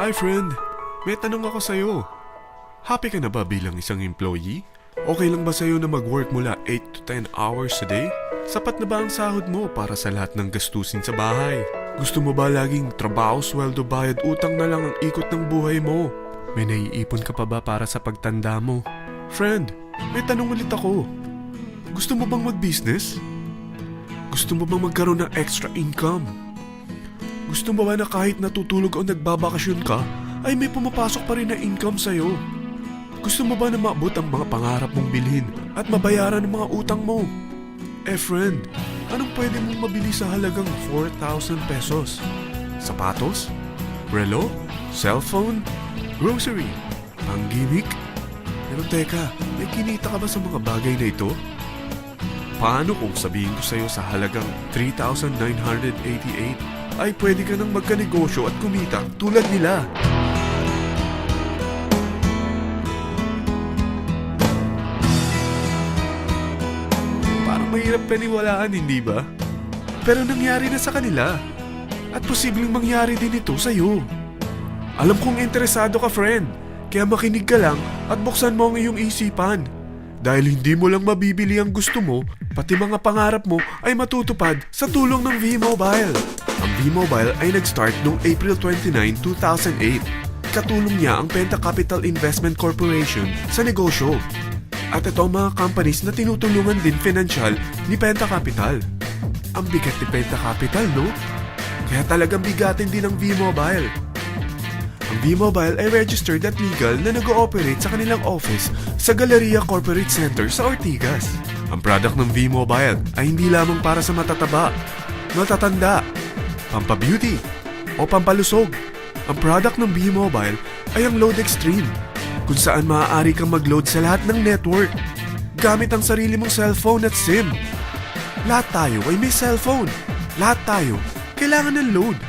Hi friend, may tanong ako sa'yo. Happy ka na ba bilang isang employee? Okay lang ba sa'yo na mag-work mula 8 to 10 hours a day? Sapat na ba ang sahod mo para sa lahat ng gastusin sa bahay? Gusto mo ba laging trabaho, sweldo, bayad, utang na lang ang ikot ng buhay mo? May naiipon ka pa ba para sa pagtanda mo? Friend, may tanong ulit ako. Gusto mo bang mag-business? Gusto mo bang magkaroon ng extra income? Gusto mo ba na kahit natutulog o nagbabakasyon ka, ay may pumapasok pa rin na income sa'yo? Gusto mo ba na maabot ang mga pangarap mong bilhin at mabayaran ang mga utang mo? Friend, anong pwede mong mabili sa halagang 4,000 pesos? Sapatos? Relo? Cellphone? Grocery? Ang gimmick? Pero teka, may kinita ka ba sa mga bagay na ito? Paano kung sabihin ko sa'yo sa halagang 3,988 ay pwede ka nang magkanegosyo at kumita tulad nila? Mahirap paniwalaan, hindi ba? Pero nangyari na sa kanila. At posibleng mangyari din ito sa'yo. Alam kong interesado ka, friend. Kaya makinig ka lang at buksan mo ang iyong isipan. Dahil hindi mo lang mabibili ang gusto mo, pati mga pangarap mo ay matutupad sa tulong ng V-Mobile. Ang V-Mobile ay nag-start noong April 29, 2008. Katulong niya ang Penta Capital Investment Corporation sa negosyo. At ito ang mga companies na tinutulungan din financial ni Penta Capital. Ang bigat ni Penta Capital, no? Kaya talagang bigatin din ang V-Mobile. Ang V-Mobile ay registered at legal na nag-ooperate sa kanilang office sa Galleria Corporate Center sa Ortigas. Ang product ng V-Mobile ay hindi lamang para sa matataba, matatanda, pampabeauty, o pampalusog. Ang product ng V-Mobile ay ang Load Extreme, kung saan maaari kang mag-load sa lahat ng network gamit ang sarili mong cellphone at SIM. Lahat tayo ay may cellphone. Lahat tayo kailangan ng load.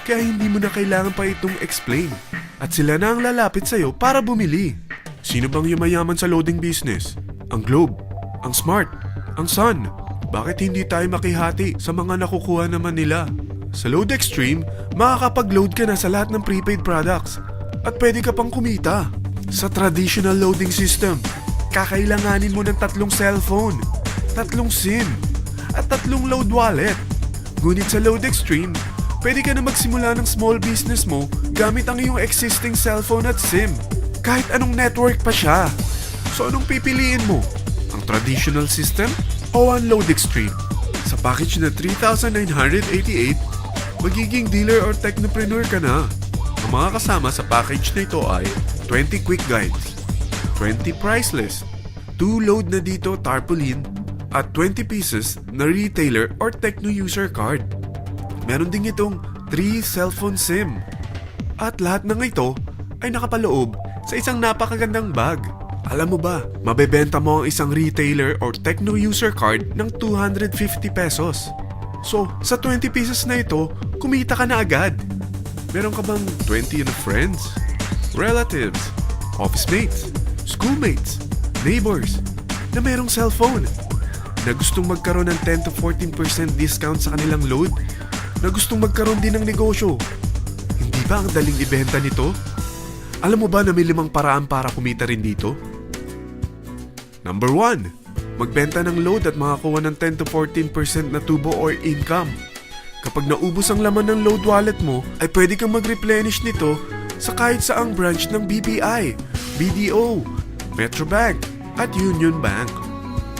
Kaya hindi mo na kailangan pa itong explain. At sila na ang lalapit sa'yo para bumili. Sino bang yumayaman sa loading business? Ang Globe, ang Smart, ang Sun. Bakit hindi tayo makihati sa mga nakukuha naman nila? Sa Load Extreme, makakapag-load ka na sa lahat ng prepaid products. At pwede ka pang kumita. Sa traditional loading system, kakailanganin mo ng 3 cellphone, 3 SIM, at 3 load wallet. Ngunit sa Load Extreme, pwede ka na magsimula ng small business mo gamit ang iyong existing cellphone at SIM. Kahit anong network pa siya. So anong pipiliin mo? Ang traditional system o ang Load Extreme? Sa package na 3,988, magiging dealer or technopreneur ka na. Ang mga kasama sa package na ito ay 20 quick guides, 20 price list, 2 load na dito tarpaulin, at 20 pieces na retailer or techno user card. Meron din itong 3 cellphone SIM. At lahat ng ito ay nakapaloob sa isang napakagandang bag. Alam mo ba, mabebenta mo ang isang retailer or techno user card ng 250 pesos. So, sa 20 pieces na ito, kumita ka na agad. Meron ka bang 20 na friends, relatives, office mates, schoolmates, neighbors na merong cellphone, na gustong magkaroon ng 10 to 14% discount sa kanilang load, na gustong magkaroon din ng negosyo? Hindi ba ang daling ibenta nito? Alam mo ba na may 5 paraan para kumita rin dito? Number 1, magbenta ng load at makakuha ng 10 to 14% na tubo or income. Kapag naubos ang laman ng load wallet mo, ay pwede kang mag-replenish nito sa kahit saang branch ng BPI, BDO, Metrobank, at Union Bank,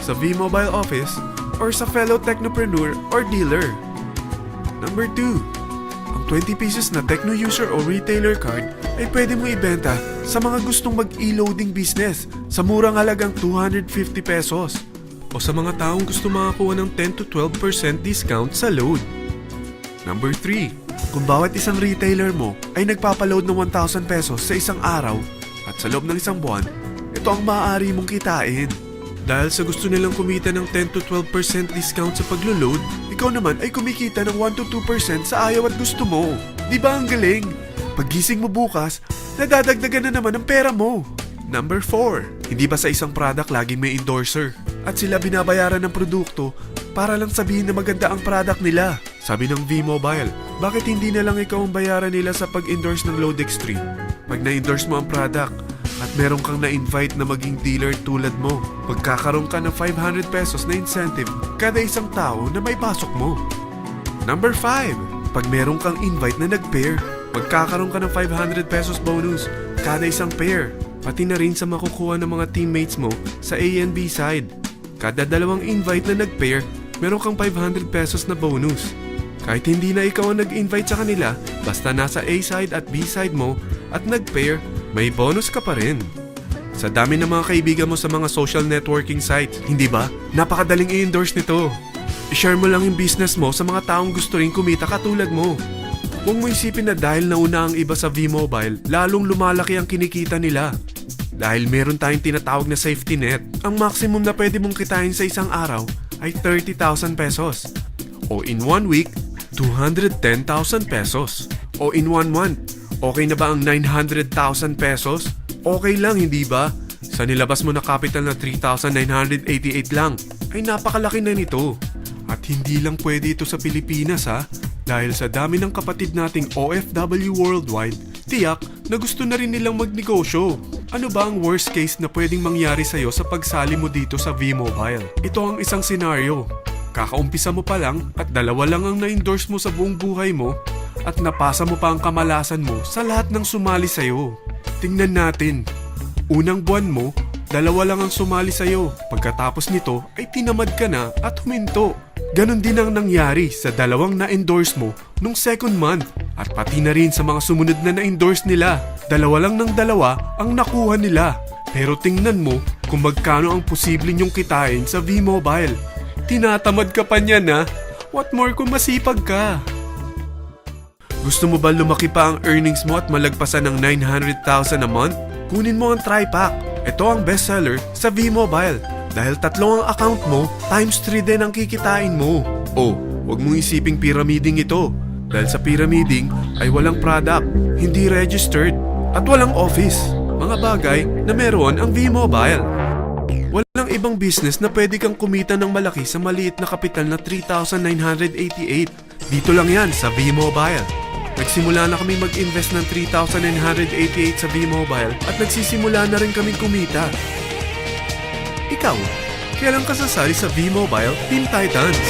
sa V-Mobile office, or sa fellow technopreneur or dealer. Number 2, ang 20 pieces na techno user o retailer card ay pwede mo ibenta sa mga gustong mag-e-loading business sa murang halagang 250 pesos o sa mga taong gusto makakuha ng 10 to 12% discount sa load. Number 3, kung bawat isang retailer mo ay nagpapaload ng 1,000 pesos sa isang araw at sa loob ng isang buwan, ito ang maaari mong kitain. Dahil sa gusto nilang kumita ng 10 to 12% discount sa paglo-load, ikaw naman ay kumikita ng 1 to 2% sa ayaw at gusto mo. Di ba ang galing? Paggising mo bukas, nadadagdagan na naman ang pera mo. Number 4, hindi ba sa isang product laging may endorser? At sila binabayaran ng produkto para lang sabihin na maganda ang product nila. Sabi ng V-Mobile, Bakit hindi na lang ikaw ang bayaran nila sa pag-endorse ng Load Extreme? Pag na-endorse mo ang product at meron kang na-invite na maging dealer tulad mo, magkakaroon ka ng 500 pesos na incentive kada isang tao na may pasok mo. Number 5. Pag meron kang invite na nag-pair, magkakaroon ka ng 500 pesos bonus kada isang pair. Pati na rin sa makukuha ng mga teammates mo sa A and B side. Kada dalawang invite na nag-pair, meron kang 500 pesos na bonus. Kahit hindi na ikaw ang nag-invite sa kanila, basta nasa A side at B side mo at nag-pair, may bonus ka pa rin. Sa dami ng mga kaibigan mo sa mga social networking sites, hindi ba? Napakadaling i-endorse nito. I-share mo lang yung business mo sa mga taong gusto rin kumita katulad mo. Huwag mo isipin na dahil nauna ang iba sa V-Mobile, lalong lumalaki ang kinikita nila. Dahil meron tayong tinatawag na safety net, ang maximum na pwede mong kitain sa isang araw ay 30,000 pesos. O in 1 week, 210,000 pesos. O in 1 month, okay na ba ang 900,000 pesos? Okay lang, hindi ba? Sa nilabas mo na capital na 3,988 lang, ay napakalaki na nito. At hindi lang pwede ito sa Pilipinas ha, dahil sa dami ng kapatid nating OFW worldwide, tiyak na gusto na rin nilang magnegosyo. Ano ba ang worst case na pwedeng mangyari sa'yo sa pagsali mo dito sa V-Mobile? Ito ang isang senaryo. Kakaumpisa mo pa lang at dalawa lang ang na-endorse mo sa buong buhay mo at napasa mo pa ang kamalasan mo sa lahat ng sumali sa'yo. Tingnan natin. Unang buwan mo, dalawa lang ang sumali sa'yo. Pagkatapos nito ay tinamad ka na at huminto. Ganon din ang nangyari sa dalawang na-endorse mo nung second month at pati na rin sa mga sumunod na na-endorse nila. Dalawa lang ng dalawa ang nakuha nila. Pero tingnan mo kung magkano ang posible nyong kitain sa V-Mobile. Tinatamad ka pa niyan ha? What more kung masipag ka? Gusto mo ba lumaki pa ang earnings mo at malagpasan ng 900,000 a month? Kunin mo ang TriPack. Ito ang bestseller sa V-Mobile. Dahil 3 ang account mo, times 3 din ang kikitain mo. Oh, huwag mong isiping pyramiding ito. Dahil sa pyramiding ay walang product, hindi registered, at walang office. Mga bagay na meron ang V-Mobile. Walang ibang business na pwede kang kumita ng malaki sa maliit na kapital na 3,988. Dito lang yan sa V-Mobile. Nagsimula na kami mag-invest ng 3,988 sa V-Mobile at nagsisimula na rin kami kumita. Ikaw, kailan ka sasali sa V-Mobile Team Titans?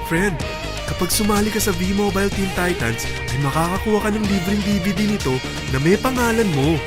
Friend, kapag sumali ka sa V-Mobile Team Titans, ay makakakuha ka ng libreng DVD nito na may pangalan mo.